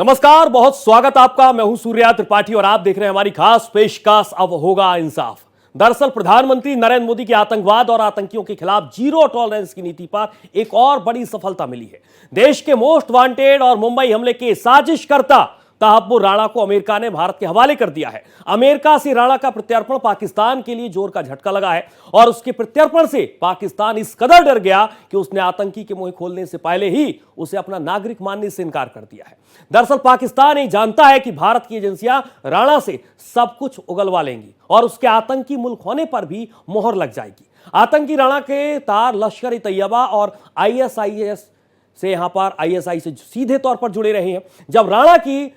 नमस्कार, बहुत स्वागत आपका। मैं हूं सूर्या त्रिपाठी और आप देख रहे हैं हमारी खास पेशकश अब होगा इंसाफ। दरअसल प्रधानमंत्री नरेंद्र मोदी की आतंकवाद और आतंकियों के खिलाफ जीरो टॉलरेंस की नीति पर एक और बड़ी सफलता मिली है। देश के मोस्ट वांटेड और मुंबई हमले के साजिशकर्ता तहव्वुर राणा को अमेरिका ने भारत के हवाले कर दिया है। अमेरिका से राणा का प्रत्यर्पण पाकिस्तान के लिए जोर का झटका लगा है और उसके प्रत्यर्पण से पाकिस्तान इस कदर डर गया कि उसने आतंकी के मुंह खोलने से पहले ही उसे अपना नागरिक मानने से इनकार कर दिया है। दरअसल पाकिस्तान ये जानता है कि भारत की एजेंसियां राणा से सब कुछ उगलवा लेंगी और उसके आतंकी मुल्क होने पर भी मोहर लग जाएगी। आतंकी राणा के तार लश्कर ए तैयबा और आईएसआईएस से यहां पर आईएसआई से सीधे तौर पर जुड़े रहे हैं। जब राणा की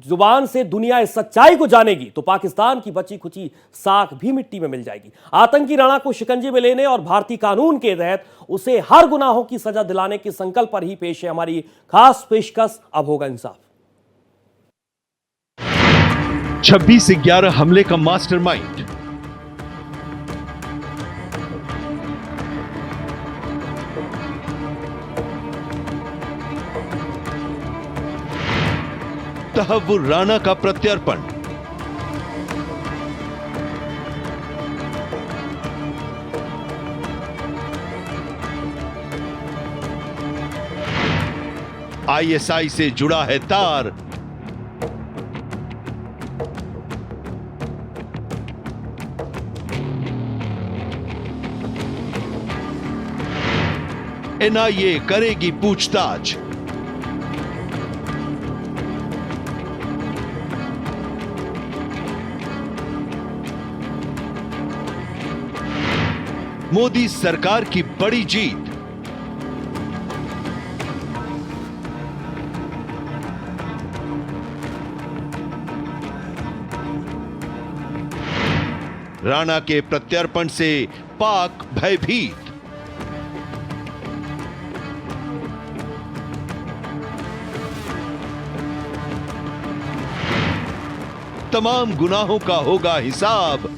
जुबान से दुनिया इस सच्चाई को जानेगी तो पाकिस्तान की बची खुची साख भी मिट्टी में मिल जाएगी। आतंकी राणा को शिकंजे में लेने और भारतीय कानून के तहत उसे हर गुनाहों की सजा दिलाने के संकल्प पर ही पेश है हमारी खास पेशकश अब होगा इंसाफ। 26/11 हमले का मास्टरमाइंड तहव्वुर राणा का प्रत्यर्पण। आईएसआई से जुड़ा है तार। एनआईए करेगी पूछताछ। मोदी सरकार की बड़ी जीत। राणा के प्रत्यर्पण से पाक भयभीत। तमाम गुनाहों का होगा हिसाब।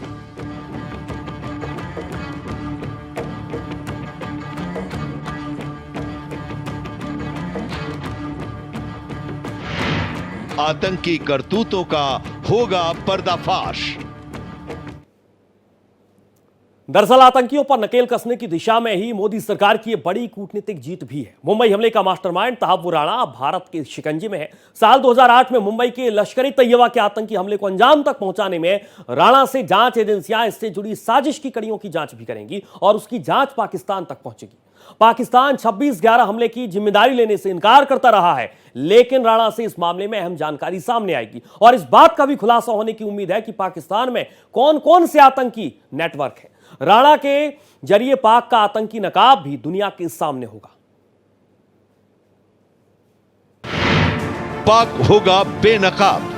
आतंकी करतूतों का होगा पर्दाफाश। दरअसल आतंकियों पर नकेल कसने की दिशा में ही मोदी सरकार की यह बड़ी कूटनीतिक जीत भी है। मुंबई हमले का मास्टरमाइंड तहव्वुर राणा भारत के शिकंजे में है। साल 2008 में मुंबई के लश्कर ए तैयबा के आतंकी हमले को अंजाम तक पहुंचाने में राणा से जांच एजेंसियां इससे जुड़ी साजिश की कड़ियों की जांच भी करेंगी और उसकी जांच पाकिस्तान तक पहुंचेगी। पाकिस्तान 26/11 हमले की जिम्मेदारी लेने से इनकार करता रहा है, लेकिन राणा से इस मामले में अहम जानकारी सामने आएगी और इस बात का भी खुलासा होने की उम्मीद है कि पाकिस्तान में कौन कौन से आतंकी नेटवर्क है। राणा के जरिए पाक का आतंकी नकाब भी दुनिया के सामने होगा। पाक होगा बेनकाब।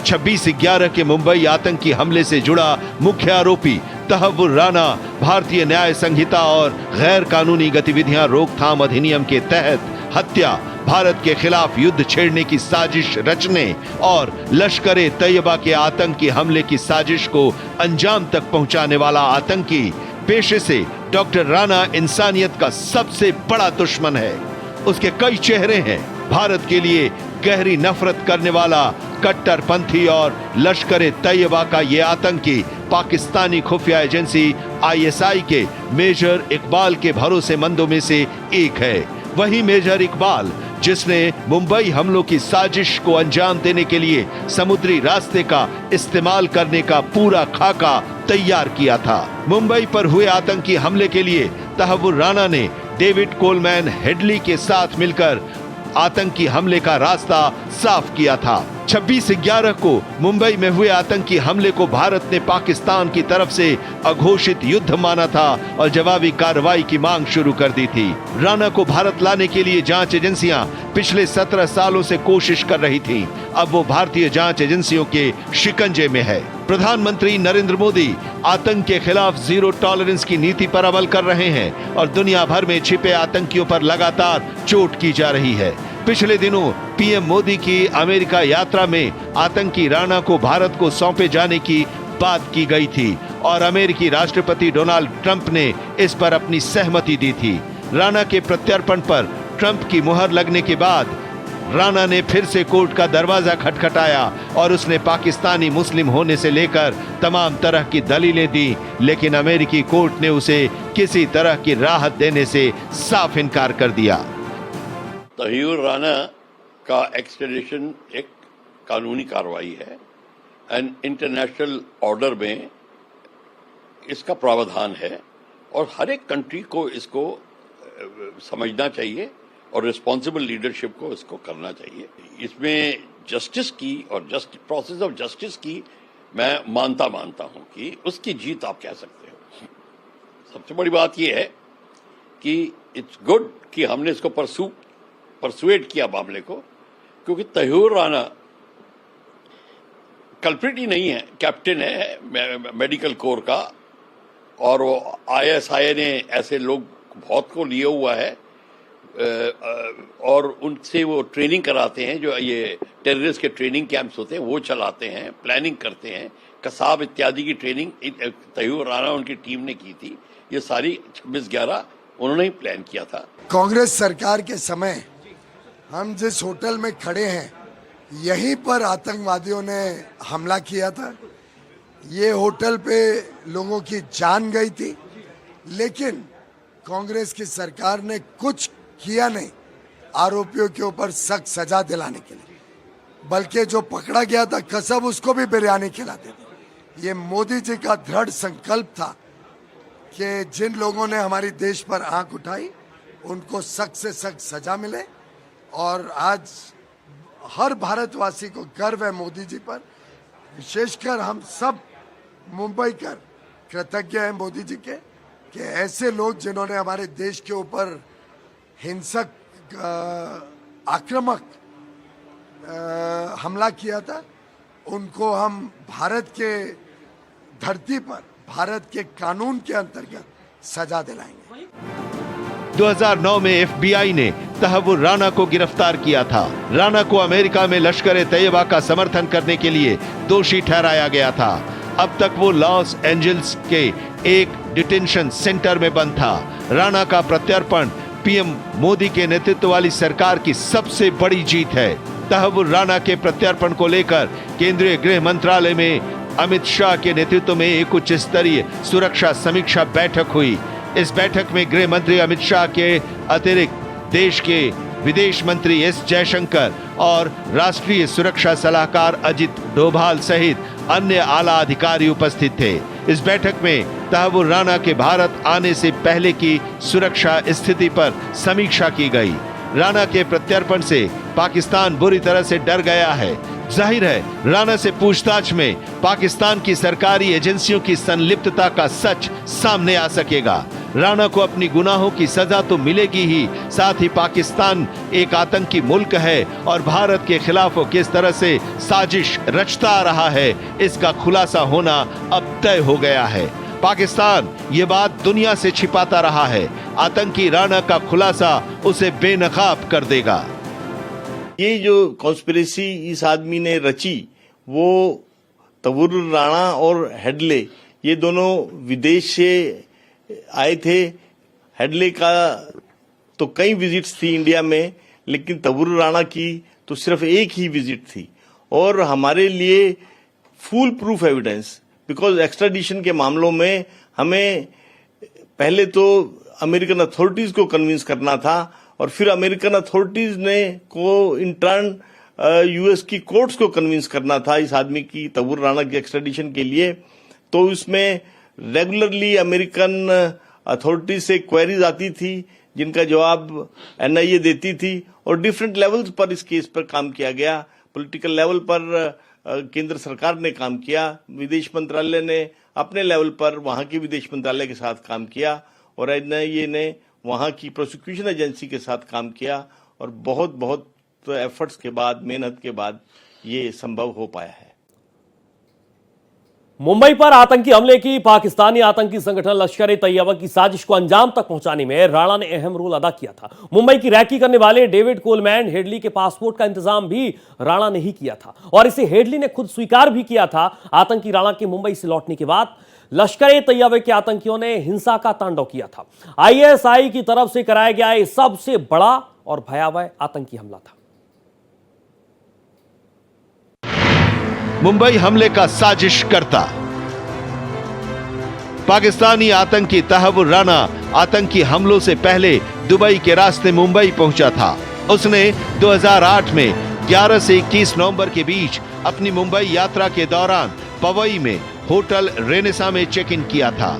26/11 के मुंबई आतंकी हमले से जुड़ा मुख्य आरोपी तहव्वुर राणा भारतीय न्याय संहिता और गैर कानूनी गतिविधियां रोकथाम अधिनियम के तहत हत्या, भारत के खिलाफ युद्ध छेड़ने की साजिश रचने और लश्कर ए तैयबा के आतंकी हमले की साजिश को अंजाम तक पहुंचाने वाला आतंकी। पेशे से डॉक्टर राणा इंसानियत का सबसे बड़ा दुश्मन है। उसके कई चेहरे हैं। भारत के लिए गहरी नफरत करने वाला कट्टरपंथी और लश्कर ए तैयबा का ये आतंकी पाकिस्तानी खुफिया एजेंसी आईएसआई के मेजर इकबाल के भरोसेमंदों में से एक है। वही मेजर इकबाल जिसने मुंबई हमलों की साजिश को अंजाम देने के लिए समुद्री रास्ते का इस्तेमाल करने का पूरा खाका तैयार किया था। मुंबई पर हुए आतंकी हमले के लिए तहव्वुर राणा ने डेविड कोलमैन हेडली के साथ मिलकर आतंकी हमले का रास्ता साफ किया था। 26/11 को मुंबई में हुए आतंकी हमले को भारत ने पाकिस्तान की तरफ से अघोषित युद्ध माना था और जवाबी कार्रवाई की मांग शुरू कर दी थी। राणा को भारत लाने के लिए जांच एजेंसियां पिछले 17 सालों से कोशिश कर रही थीं। अब वो भारतीय जांच एजेंसियों के शिकंजे में है। प्रधानमंत्री नरेंद्र मोदी आतंक के खिलाफ जीरो टॉलरेंस की नीति पर अमल कर रहे हैं और दुनिया भर में छिपे आतंकियों पर लगातार चोट की जा रही है। पिछले दिनों पीएम मोदी की अमेरिका यात्रा में आतंकी राणा को भारत को सौंपे जाने की बात की गई थी और अमेरिकी राष्ट्रपति डोनाल्ड ट्रंप ने इस पर अपनी सहमति दी थी। राणा के प्रत्यर्पण पर ट्रंप की मुहर लगने के बाद राणा ने फिर से कोर्ट का दरवाजा खटखटाया और उसने पाकिस्तानी मुस्लिम होने से लेकर तमाम तरह की दलीलें दी, लेकिन अमेरिकी कोर्ट ने उसे किसी तरह की राहत देने से साफ इनकार कर दिया। तहीर राणा का एक्सट्रेडिशन एक कानूनी कार्रवाई है एंड इंटरनेशनल ऑर्डर में इसका प्रावधान है और हर एक कंट्री को इसको समझना चाहिए और रिस्पॉन्सिबल लीडरशिप को इसको करना चाहिए। इसमें जस्टिस की और प्रोसेस ऑफ जस्टिस की मैं मानता हूं कि उसकी जीत आप कह सकते हो। सबसे बड़ी बात यह है कि इट्स गुड कि हमने इसको परसुएट किया मामले को, क्योंकि तहीर राणा कल्प्रिट ही नहीं है, कैप्टन है मेडिकल कोर का, और वो ISI ने ऐसे लोग बहुत को लिया हुआ है और उनसे वो ट्रेनिंग कराते हैं, जो ये टेररिस्ट के ट्रेनिंग कैंप्स होते हैं वो चलाते हैं, प्लानिंग करते हैं, कसाब इत्यादि की ट्रेनिंग तहीर राणा उनकी टीम ने की थी। ये सारी 26/11 उन्होंने ही प्लान किया था। कांग्रेस सरकार के समय हम जिस होटल में खड़े हैं यहीं पर आतंकवादियों ने हमला किया था। ये होटल पे लोगों की जान गई थी, लेकिन कांग्रेस की सरकार ने कुछ किया नहीं आरोपियों के ऊपर सख्त सजा दिलाने के लिए, बल्कि जो पकड़ा गया था कसम उसको भी बिरयानी खिलाते थे। ये मोदी जी का दृढ़ संकल्प था कि जिन लोगों ने हमारी देश पर आंख उठाई उनको सख्त से सख्त सजा मिले, और आज हर भारतवासी को गर्व है मोदी जी पर। विशेषकर हम सब मुंबई कर कृतज्ञ हैं मोदी जी के कि ऐसे लोग जिन्होंने हमारे देश के ऊपर हिंसक आक्रामक हमला किया था, उनको हम भारत के धरती पर भारत के कानून के अंतर्गत सजा दिलाएंगे। 2009 में FBI ने तहव्वुर राणा को गिरफ्तार किया था। राणा को अमेरिका में लश्कर ए तैयबा का समर्थन करने के लिए दोषी ठहराया गया था। अब तक वो लॉस एंजल्स के एक डिटेंशन सेंटर में बंद था। राणा का प्रत्यर्पण PM मोदी के नेतृत्व वाली सरकार की सबसे बड़ी जीत है। तहव्वुर राणा के प्रत्यर्पण को लेकर केंद्रीय गृह मंत्रालय में अमित शाह के नेतृत्व में एक उच्च स्तरीय सुरक्षा समीक्षा बैठक हुई। इस बैठक में गृह मंत्री अमित शाह के अतिरिक्त देश के विदेश मंत्री S जयशंकर और राष्ट्रीय सुरक्षा सलाहकार अजित डोभाल सहित अन्य आला अधिकारी उपस्थित थे। इस बैठक में तहव्वुर राणा के भारत आने से पहले की सुरक्षा स्थिति पर समीक्षा की गई। राणा के प्रत्यर्पण से पाकिस्तान बुरी तरह से डर गया है। जाहिर है राणा से पूछताछ में पाकिस्तान की सरकारी एजेंसियों की संलिप्तता का सच सामने आ सकेगा। राणा को अपनी गुनाहों की सजा तो मिलेगी ही, साथ ही पाकिस्तान एक आतंकी मुल्क है और भारत के खिलाफ वो किस तरह से साजिश रचता आ रहा है, इसका खुलासा होना अब तय हो गया है। पाकिस्तान ये बात दुनिया से छिपाता रहा है। आतंकी राणा का खुलासा उसे बेनकाब कर देगा। ये जो कॉन्स्पिरेसी इस आदमी ने रची, वो तहव्वुर राणा और हेडले ये दोनों विदेश से आए थे। हेडले का तो कई विजिट्स थी इंडिया में, लेकिन तहव्वुर राणा की तो सिर्फ एक ही विजिट थी। और हमारे लिए full proof evidence, because extradition के मामलों में हमें पहले तो अमेरिकन अथॉरिटीज को कन्विंस करना था और फिर अमेरिकन अथॉरिटीज ने को इन टर्न यूएस की कोर्ट्स को कन्विंस करना था इस आदमी की, तहव्वुर राणा की एक्स्ट्राडिशन के लिए। तो इसमें रेगुलरली अमेरिकन अथॉरिटीज से क्वेरीज आती थी जिनका जवाब NIA देती थी, और डिफरेंट लेवल्स पर इस केस पर काम किया गया। पॉलिटिकल लेवल पर केंद्र सरकार ने काम किया, विदेश मंत्रालय ने अपने लेवल पर वहां के विदेश मंत्रालय के साथ काम किया, और NIA ने वहां की प्रोसिक्यूशन एजेंसी के साथ काम किया, और बहुत एफर्ट्स के बाद, मेहनत के बाद ये संभव हो पाया है। मुंबई पर आतंकी हमले की पाकिस्तानी आतंकी संगठन लश्कर ए तैयबा की साजिश को अंजाम तक पहुंचाने में राणा ने अहम रोल अदा किया था। मुंबई की रैकी करने वाले डेविड कोलमैन हेडली के पासपोर्ट का इंतजाम भी राणा ने ही किया था, और इसे हेडली ने खुद स्वीकार भी किया था। आतंकी राणा के मुंबई से लौटने के बाद लश्कर ए तैयबा के आतंकियों ने हिंसा का तांडव किया था। ISI की तरफ से कराया गया यह सबसे बड़ा और भयावह आतंकी हमला था। मुंबई हमले का साजिशकर्ता। पाकिस्तानी आतंकी तहव्वुर राना आतंकी हमलों से पहले दुबई के रास्ते मुंबई पहुंचा था। उसने 2008 में 11 से 21 नवंबर के बीच अपनी मुंबई यात्रा के दौरान पवई में होटल रेनेसा में चेक इन किया था।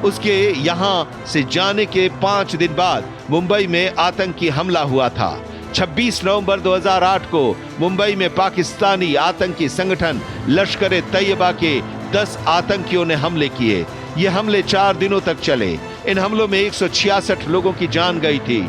उसके यहां से जाने के 5 दिन बाद मुंबई में आतंकी हमला हुआ था। 26 नवंबर 2008 को मुंबई में पाकिस्तानी आतंकी संगठन लश्कर ए तैयबा के 10 आतंकियों ने हमले किए। ये हमले 4 दिनों तक चले। इन हमलों में 166 लोगों की जान गई थी,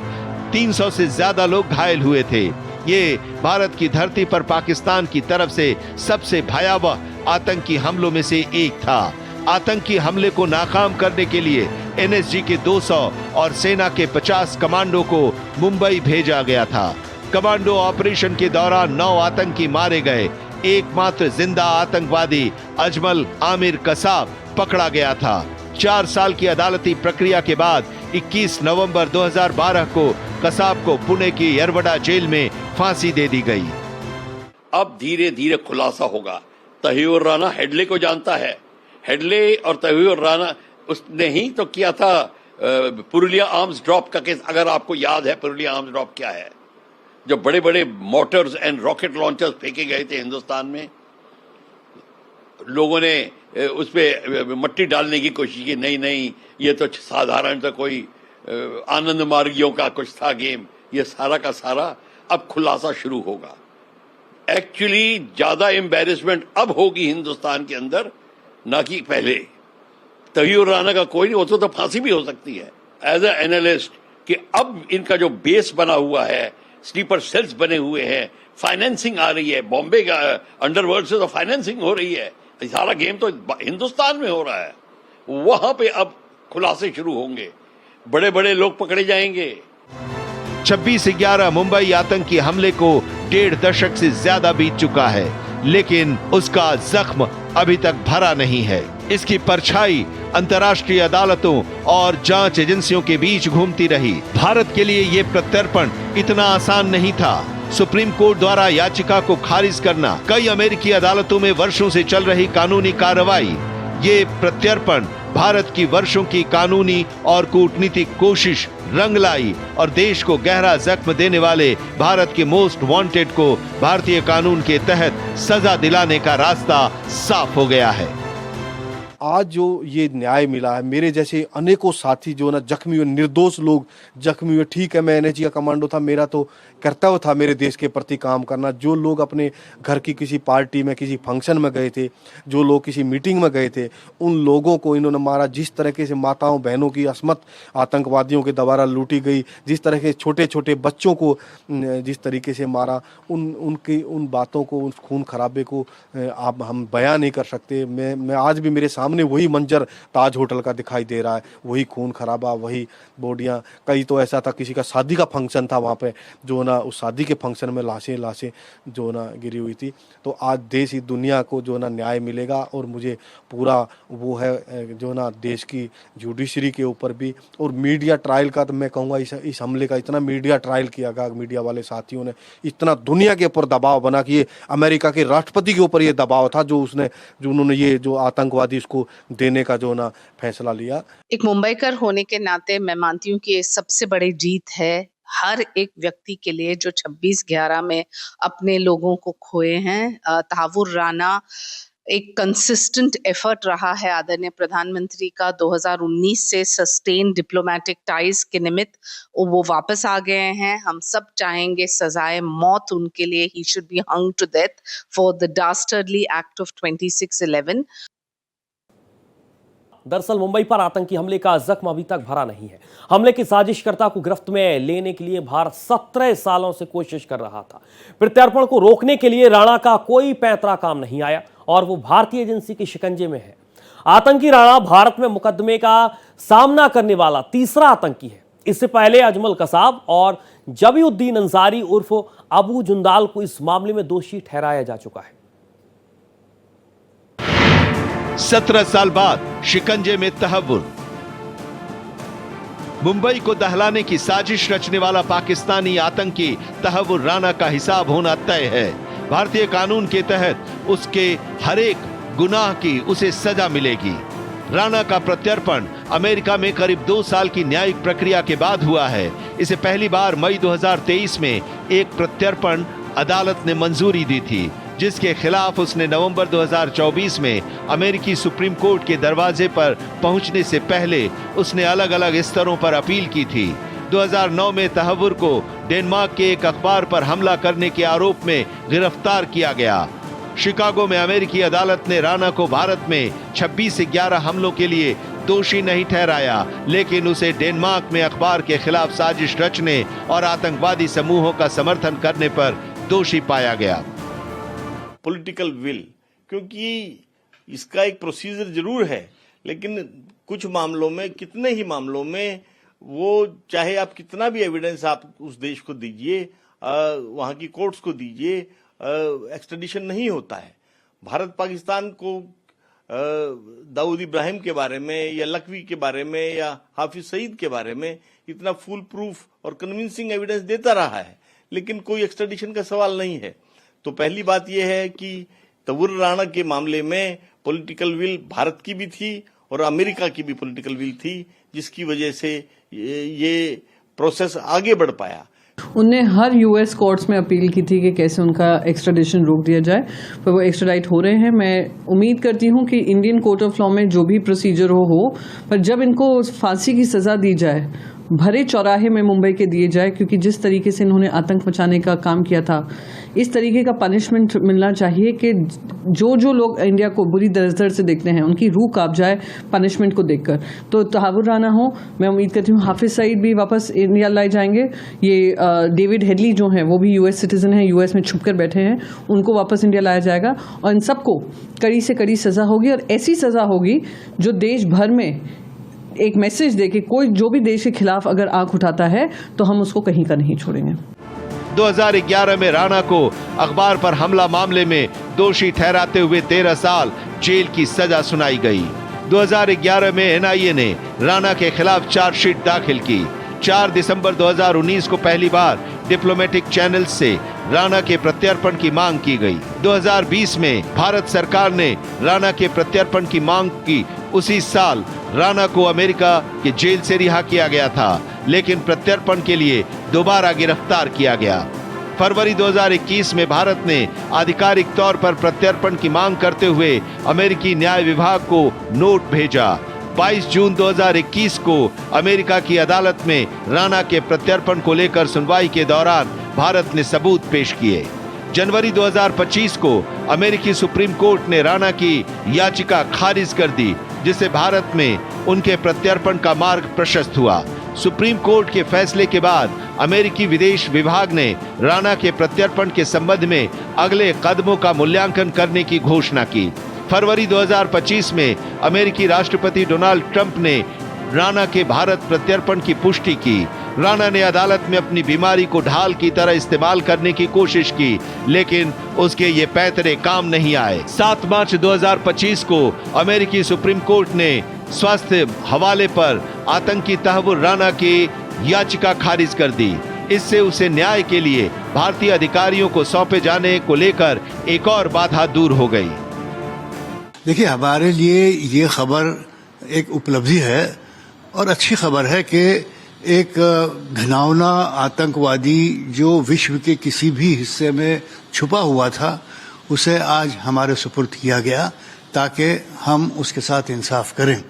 300 से ज्यादा लोग घायल हुए थे। ये भारत की धरती पर पाकिस्तान की तरफ से सबसे भयावह आतंकी हमलों में से एक था। आतंकी हमले को नाकाम करने के लिए एनएसजी के 200 और सेना के 50 कमांडो को मुंबई भेजा गया था। कमांडो ऑपरेशन के दौरान 9 आतंकी मारे गए। एकमात्र जिंदा आतंकवादी अजमल आमिर कसाब पकड़ा गया था। 4 साल की अदालती प्रक्रिया के बाद 21 नवंबर 2012 को कसाब को पुणे की यरवड़ा जेल में फांसी दे दी गई। अब धीरे धीरे खुलासा होगा। तहीउर राना हेडले को जानता है। हेडले और तहीउर राना उसने ही तो किया था पुरुलिया आर्म्स ड्रॉप का केस। अगर आपको याद है पुरुलिया आर्म्स ड्रॉप क्या है, जो बड़े बड़े मोटर्स एंड रॉकेट लॉन्चर्स फेंके गए थे हिंदुस्तान में, लोगों ने उस पे मट्टी डालने की कोशिश की। नहीं, ये तो साधारण तो कोई आनंद मार्गियों का कुछ था गेम। ये सारा का सारा अब खुलासा शुरू होगा। एक्चुअली ज्यादा एम्बेरसमेंट अब होगी हिंदुस्तान के अंदर, ना कि पहले। तहीउर राना का कोई नहीं, वो तो फांसी भी हो सकती है एज ए एनालिस्ट कि अब इनका जो बेस बना हुआ है, स्लीपर सेल्स बने हुए हैं, फाइनेंसिंग आ रही है, बॉम्बे का अंडरवर्ल्ड से तो फाइनेंसिंग हो रही है, सारा गेम तो हिंदुस्तान में हो रहा है। वहां पे अब खुलासे शुरू होंगे, बड़े बड़े लोग पकड़े जाएंगे। 26/11 मुंबई आतंकी हमले को 1.5 दशक से ज्यादा बीत चुका है, लेकिन उसका जख्म अभी तक भरा नहीं है। इसकी परछाई अंतर्राष्ट्रीय अदालतों और जांच एजेंसियों के बीच घूमती रही। भारत के लिए यह प्रत्यर्पण इतना आसान नहीं था। सुप्रीम कोर्ट द्वारा याचिका को खारिज करना, कई अमेरिकी अदालतों में वर्षों से चल रही कानूनी कार्रवाई, ये प्रत्यर्पण भारत की वर्षों की कानूनी और कूटनीतिक कोशिश रंग लाई और देश को गहरा जख्म देने वाले भारत के मोस्ट वांटेड को भारतीय कानून के तहत सजा दिलाने का रास्ता साफ हो गया है। आज जो ये न्याय मिला है, मेरे जैसे अनेकों साथी जो ना जख्मी हुए, निर्दोष लोग जख्मी हुए। ठीक है, मैं एनएसजी का कमांडो था, मेरा तो कर्तव्य था मेरे देश के प्रति काम करना। जो लोग अपने घर की किसी पार्टी में, किसी फंक्शन में गए थे, जो लोग किसी मीटिंग में गए थे, उन लोगों को इन्होंने मारा। जिस तरीके से माताओं बहनों की असमत आतंकवादियों के द्वारा लूटी गई, जिस तरह के छोटे छोटे बच्चों को जिस तरीके से मारा, उन बातों को, उस खून खराबे को आप हम बयां नहीं कर सकते। मैं आज भी मेरे सामने वही मंजर ताज होटल का दिखाई दे रहा है, वही खून खराबा, वही बॉडियां। कई तो ऐसा था किसी का शादी का फंक्शन था, वहाँ पे जो ना उस शादी के फंक्शन में लाशें जो ना गिरी हुई थी। तो आज देश, इस दुनिया को जो ना न्याय मिलेगा। और मुझे पूरा वो है जो ना देश की जुडिशरी के ऊपर भी, और मीडिया ट्रायल का तो मैं कहूँगा इस हमले का इतना मीडिया ट्रायल किया गया, मीडिया वाले साथियों ने इतना दुनिया के ऊपर दबाव बना कि ये अमेरिका के राष्ट्रपति के ऊपर ये दबाव था जो उन्होंने ये जो आतंकवादी इसको देने का जो ना फैसला लिया। एक मुंबईकर होने के नाते मैं मानती हूँ कि ये सबसे बड़ी जीत है हर एक व्यक्ति के लिए जो 26/11 में अपने लोगों को खोए हैं। तहव्वुर राना एक कंसिस्टेंट एफर्ट रहा है आदरणीय प्रधानमंत्री का 2019 से सस्टेन डिप्लोमेटिक टाइज के निमित्त वो वापस आ गए हैं। हम सब चाहेंगे सजाए मौत उनके लिए, he should be hung to death for the dastardly act of 26/11। दरअसल मुंबई पर आतंकी हमले का जख्म अभी तक भरा नहीं है। हमले की साजिशकर्ता को गिरफ्त में लेने के लिए भारत 17 सालों से कोशिश कर रहा था। प्रत्यर्पण को रोकने के लिए राणा का कोई पैंतरा काम नहीं आया और वो भारतीय एजेंसी के शिकंजे में है। आतंकी राणा भारत में मुकदमे का सामना करने वाला तीसरा आतंकी है। इससे पहले अजमल कसाब और जबीउद्दीन अंसारी उर्फ अबू जुंदाल को इस मामले में दोषी ठहराया जा चुका है। 17 साल बाद शिकंजे में तहव्वुर। मुंबई को दहलाने की साजिश रचने वाला पाकिस्तानी आतंकी तहव्वुर राना का हिसाब होना तय है। भारतीय कानून के तहत उसके हर एक गुनाह की उसे सजा मिलेगी। राणा का प्रत्यर्पण अमेरिका में करीब 2 साल की न्यायिक प्रक्रिया के बाद हुआ है। इसे पहली बार मई 2023 में एक प्रत्यर्पण अदालत ने मंजूरी दी थी, जिसके खिलाफ उसने नवंबर 2024 में अमेरिकी सुप्रीम कोर्ट के दरवाजे पर पहुंचने से पहले उसने अलग अलग स्तरों पर अपील की थी। 2009 में तहव्वुर को डेनमार्क के एक अखबार पर हमला करने के आरोप में गिरफ्तार किया गया। शिकागो में अमेरिकी अदालत ने राणा को भारत में 26 से 11 हमलों के लिए दोषी नहीं ठहराया, लेकिन उसे डेनमार्क में अखबार के खिलाफ साजिश रचने और आतंकवादी समूहों का समर्थन करने पर दोषी पाया गया। पॉलिटिकल विल, क्योंकि इसका एक प्रोसीजर जरूर है, लेकिन कुछ मामलों में, कितने ही मामलों में, वो चाहे आप कितना भी एविडेंस आप उस देश को दीजिए, वहां की कोर्ट्स को दीजिए, एक्सट्रेडिशन नहीं होता है। भारत पाकिस्तान को दाऊद इब्राहिम के बारे में या लखवी के बारे में या हाफिज सईद के बारे में इतना फुल प्रूफ और कन्विंसिंग एविडेंस देता रहा है, लेकिन कोई एक्सट्रेडिशन का सवाल नहीं है। तो पहली बात यह है कि तहव्वुर राणा के मामले में पॉलिटिकल विल भारत की भी थी और अमेरिका की भी पॉलिटिकल विल थी, जिसकी वजह से ये प्रोसेस आगे बढ़ पाया। उनने हर यूएस कोर्ट्स में अपील की थी कि कैसे उनका एक्स्ट्राडिशन रोक दिया जाए, पर वो एक्स्ट्राडाइट हो रहे हैं। मैं उम्मीद करती हूं कि इंडियन कोर्ट ऑफ लॉ में जो भी प्रोसीजर हो, पर जब इनको फांसी की सज़ा दी जाए, भरे चौराहे में मुंबई के दिए जाए, क्योंकि जिस तरीके से इन्होंने आतंक मचाने का काम किया था, इस तरीके का पनिशमेंट मिलना चाहिए कि जो लोग इंडिया को बुरी नज़र से देखते हैं उनकी रूह कांप जाए पनिशमेंट को देखकर। तो तहव्वुर राणा हो, मैं उम्मीद करती हूँ हाफिज सईद भी वापस इंडिया लाए जाएंगे। ये डेविड हेडली जो हैं वो भी यूएस सिटीजन हैं, यूएस में छुप कर बैठे हैं, उनको वापस इंडिया लाया जाएगा और इन सबको कड़ी से कड़ी सज़ा होगी, और ऐसी सज़ा होगी जो देश भर में एक मैसेज दे कि कोई जो भी देश के खिलाफ अगर आंख उठाता है तो हम उसको कहीं का नहीं छोड़ेंगे। 2011 में राणा को अखबार पर हमला मामले में दोषी ठहराते हुए 13 साल जेल की सजा सुनाई गई। 2011 में एनआईए ने राणा के खिलाफ चार्जशीट दाखिल की। 4 दिसंबर 2019 को पहली बार डिप्लोमेटिक चैनल से राणा के प्रत्यर्पण की मांग की गई। 2020 में भारत सरकार ने राणा के प्रत्यर्पण की मांग की। उसी साल राणा को अमेरिका के जेल से रिहा किया गया था, लेकिन प्रत्यर्पण के लिए दोबारा गिरफ्तार किया गया। फरवरी 2021 में भारत ने आधिकारिक तौर पर प्रत्यर्पण की मांग करते हुए अमेरिकी न्याय विभाग को नोट भेजा। 22 जून 2021 को अमेरिका की अदालत में राणा के प्रत्यर्पण को लेकर सुनवाई के दौरान भारत ने सबूत पेश किए। जनवरी 2025 को अमेरिकी सुप्रीम कोर्ट ने राणा की याचिका खारिज कर दी, जिससे भारत में उनके प्रत्यर्पण का मार्ग प्रशस्त हुआ। सुप्रीम कोर्ट के फैसले के बाद अमेरिकी विदेश विभाग ने राणा के प्रत्यर्पण के संबंध में अगले कदमों का मूल्यांकन करने की घोषणा की। फरवरी 2025 में अमेरिकी राष्ट्रपति डोनाल्ड ट्रंप ने राणा के भारत प्रत्यर्पण की पुष्टि की। राणा ने अदालत में अपनी बीमारी को ढाल की तरह इस्तेमाल करने की कोशिश की, लेकिन उसके ये पैतरे काम नहीं आए। 7 मार्च 2025 को अमेरिकी सुप्रीम कोर्ट ने स्वास्थ्य हवाले पर आतंकी तहव्वुर राणा की याचिका खारिज कर दी। इससे उसे न्याय के लिए भारतीय अधिकारियों को सौंपे जाने को लेकर एक और बाधा दूर हो गई। देखिए, हमारे लिए ये खबर एक उपलब्धि है और अच्छी खबर है कि एक घिनौना आतंकवादी जो विश्व के किसी भी हिस्से में छुपा हुआ था, उसे आज हमारे सुपुर्द किया गया ताकि हम उसके साथ इंसाफ करें।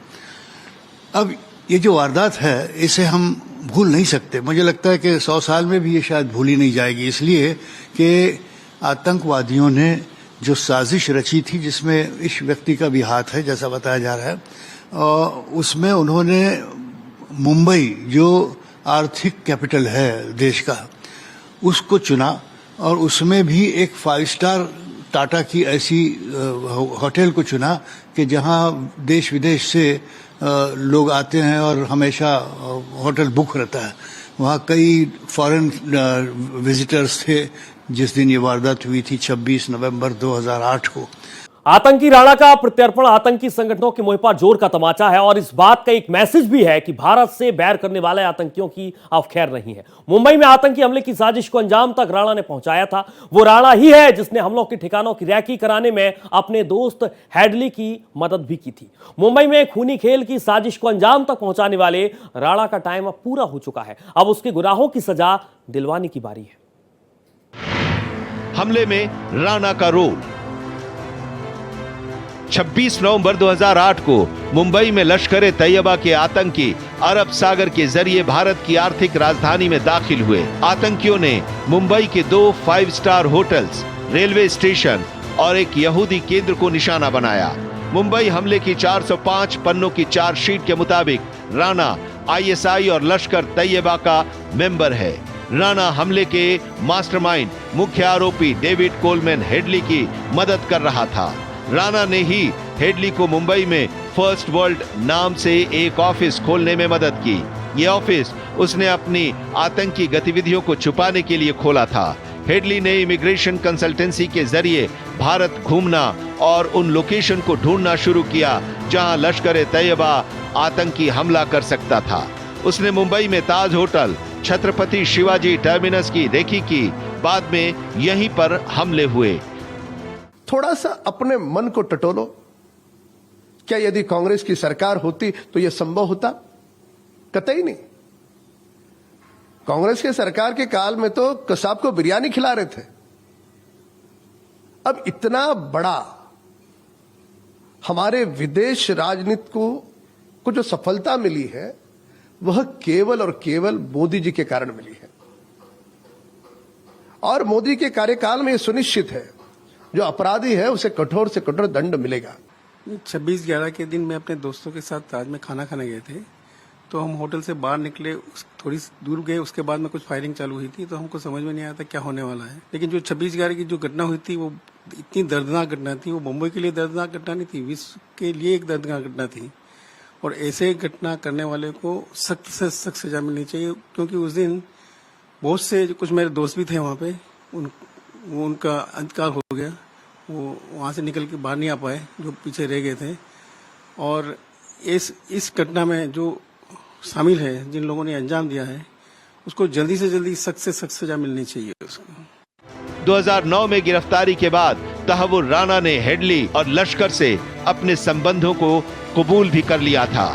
अब ये जो वारदात है, इसे हम भूल नहीं सकते। मुझे लगता है कि 100 साल में भी ये शायद भूली नहीं जाएगी, इसलिए कि आतंकवादियों ने जो साजिश रची थी, जिसमें इस व्यक्ति का भी हाथ है जैसा बताया जा रहा है, और उसमें उन्होंने मुंबई जो आर्थिक कैपिटल है देश का, उसको चुना और उसमें भी एक 5 स्टार टाटा की ऐसी होटल को चुना कि जहां देश विदेश से लोग आते हैं और हमेशा होटल बुक रहता है। वहाँ कई फॉरेन विजिटर्स थे जिस दिन ये वारदात हुई थी 26 नवंबर 2008 को। आतंकी राणा का प्रत्यर्पण आतंकी संगठनों के मुंह पर जोर का तमाचा है और इस बात का एक मैसेज भी है कि भारत से बैर करने वाले आतंकियों की अब खैर नहीं है। मुंबई में आतंकी हमले की साजिश को अंजाम तक राणा ने पहुंचाया था। वो राणा ही है जिसने हमलों के ठिकानों की रैकी कराने में अपने दोस्त हेडली की मदद भी की थी। मुंबई में खूनी खेल की साजिश को अंजाम तक पहुंचाने वाले राणा का टाइम अब पूरा हो चुका है। अब उसके गुनाहों की सजा दिलवाने की बारी है। हमले में राणा का रोल। 26 नवंबर 2008 को मुंबई में लश्कर-ए तैयबा के आतंकी अरब सागर के जरिए भारत की आर्थिक राजधानी में दाखिल हुए। आतंकियों ने मुंबई के 2 5 स्टार होटल्स, रेलवे स्टेशन और एक यहूदी केंद्र को निशाना बनाया। मुंबई हमले की 405 पन्नों की चार्जशीट के मुताबिक राणा ISI और लश्कर तैयबा का मेंबर है। राणा हमले के मास्टरमाइंड मुख्य आरोपी डेविड कोलमैन हेडली की मदद कर रहा था। राणा ने ही हेडली को मुंबई में फर्स्ट वर्ल्ड नाम से एक ऑफिस खोलने में मदद की। यह ऑफिस उसने अपनी आतंकी गतिविधियों को छुपाने के लिए खोला था। हेडली ने इमिग्रेशन कंसल्टेंसी के जरिए भारत घूमना और उन लोकेशन को ढूंढना शुरू किया जहां लश्कर-ए-तैयबा आतंकी हमला कर सकता था। उसने मुंबई में ताज होटल, छत्रपति शिवाजी टर्मिनस की रेकी की। बाद में यहीं पर हमले हुए। थोड़ा सा अपने मन को टटोलो। क्या यदि कांग्रेस की सरकार होती तो यह संभव होता? कतई नहीं। कांग्रेस के सरकार के काल में तो कसाब को बिरयानी खिला रहे थे। अब इतना बड़ा हमारे विदेश राजनीति को जो सफलता मिली है वह केवल और केवल मोदी जी के कारण मिली है। और मोदी के कार्यकाल में यह सुनिश्चित है जो अपराधी है उसे कठोर से कठोर दंड मिलेगा। 26/11 के दिन मैं अपने दोस्तों के साथ ताज में खाना खाने गए थे। तो हम होटल से बाहर निकले, थोड़ी दूर गए, उसके बाद में कुछ फायरिंग चालू हुई थी। तो हमको समझ में नहीं आया था क्या होने वाला है। लेकिन जो 26/11 की जो घटना हुई थी वो इतनी दर्दनाक घटना थी। वो मुंबई के लिए दर्दनाक घटना नहीं थी, विश्व के लिए एक दर्दनाक घटना थी। और ऐसे घटना करने वाले को सख्त से सख्त सजा मिलनी चाहिए। क्योंकि उस दिन बहुत से कुछ मेरे दोस्त भी थे वहाँ पे, उनका अंतकाल हो गया। वो वहाँ से निकल के बाहर नहीं आ पाए, जो पीछे रह गए थे। और इस घटना में जो शामिल है, जिन लोगों ने अंजाम दिया है, उसको जल्दी से जल्दी सख्त से सख्त सजा मिलनी चाहिए उसको। 2009 में गिरफ्तारी के बाद तहव्वुर राणा ने हेडली और लश्कर से अपने संबंधों को कबूल भी कर लिया था।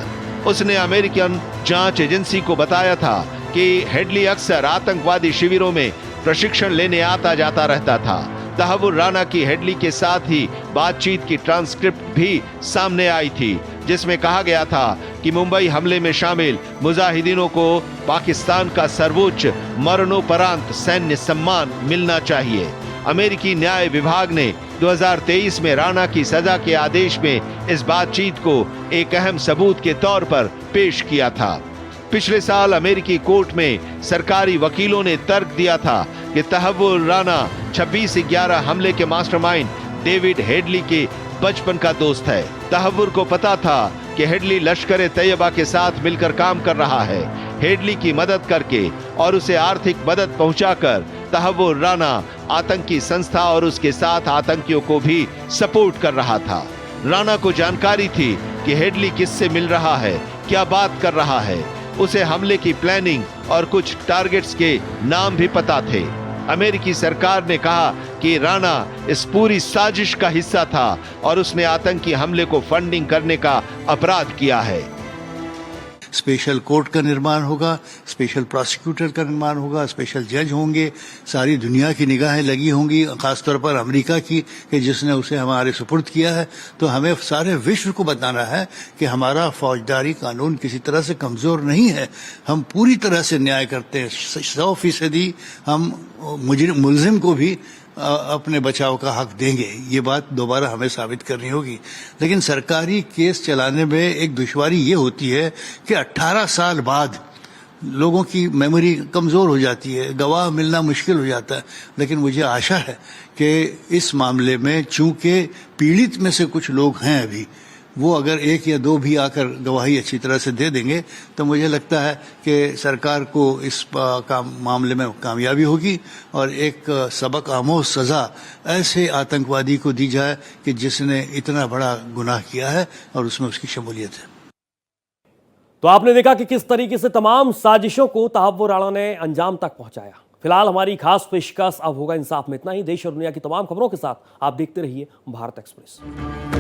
उसने अमेरिकन जांच एजेंसी को बताया था कि हेडली अक्सर आतंकवादी शिविरों में प्रशिक्षण लेने आता जाता रहता था। तहव्वुर राणा की हेडली के साथ ही बातचीत की ट्रांसक्रिप्ट भी सामने आई थी, जिसमें कहा गया था कि मुंबई हमले में शामिल मुजाहिदीनों को पाकिस्तान का सर्वोच्च मरणोपरांत सैन्य सम्मान मिलना चाहिए। अमेरिकी न्याय विभाग ने 2023 में राणा की सजा के आदेश में इस बातचीत को एक अहम सबूत के तौर पर पेश किया था। पिछले साल अमेरिकी कोर्ट में सरकारी वकीलों ने तर्क दिया था कि तहव्वुर राणा 26/11 हमले के मास्टरमाइंड डेविड हेडली के बचपन का दोस्त है। तहव्वुर को पता था कि हेडली लश्कर-ए-तैयबा के साथ मिलकर काम कर रहा है। हेडली की मदद करके और उसे आर्थिक मदद पहुंचाकर तहव्वुर राणा आतंकी संस्था और उसके साथ आतंकियों को भी सपोर्ट कर रहा था। राणा को जानकारी थी कि हेडली किससे मिल रहा है, क्या बात कर रहा है। उसे हमले की प्लानिंग और कुछ टारगेट्स के नाम भी पता थे। अमेरिकी सरकार ने कहा कि राणा इस पूरी साजिश का हिस्सा था और उसने आतंकी हमले को फंडिंग करने का अपराध किया है। स्पेशल कोर्ट का निर्माण होगा, स्पेशल प्रोसिक्यूटर का निर्माण होगा, स्पेशल जज होंगे, सारी दुनिया की निगाहें लगी होंगी, खासतौर पर अमेरिका की कि जिसने उसे हमारे सुपुर्द किया है। तो हमें सारे विश्व को बताना है कि हमारा फौजदारी कानून किसी तरह से कमजोर नहीं है। हम पूरी तरह से न्याय करते हैं। 100% हम मुलजिम को भी अपने बचाव का हक देंगे। ये बात दोबारा हमें साबित करनी होगी। लेकिन सरकारी केस चलाने में एक दुश्वारी ये होती है कि 18 साल बाद लोगों की मेमोरी कमजोर हो जाती है, गवाह मिलना मुश्किल हो जाता है। लेकिन मुझे आशा है कि इस मामले में चूंकि पीड़ित में से कुछ लोग हैं अभी वो अगर एक या दो भी आकर गवाही अच्छी तरह से दे देंगे तो मुझे लगता है कि सरकार को इस मामले में कामयाबी होगी और एक सबक आमोज सजा ऐसे आतंकवादी को दी जाए कि जिसने इतना बड़ा गुनाह किया है और उसमें उसकी शमूलियत है। तो आपने देखा कि किस तरीके से तमाम साजिशों को तहव्वुर राणा ने अंजाम तक पहुंचाया। फिलहाल हमारी खास पेशकश अब होगा इंसाफ में इतना ही। देश और दुनिया की तमाम खबरों के साथ आप देखते रहिए भारत एक्सप्रेस।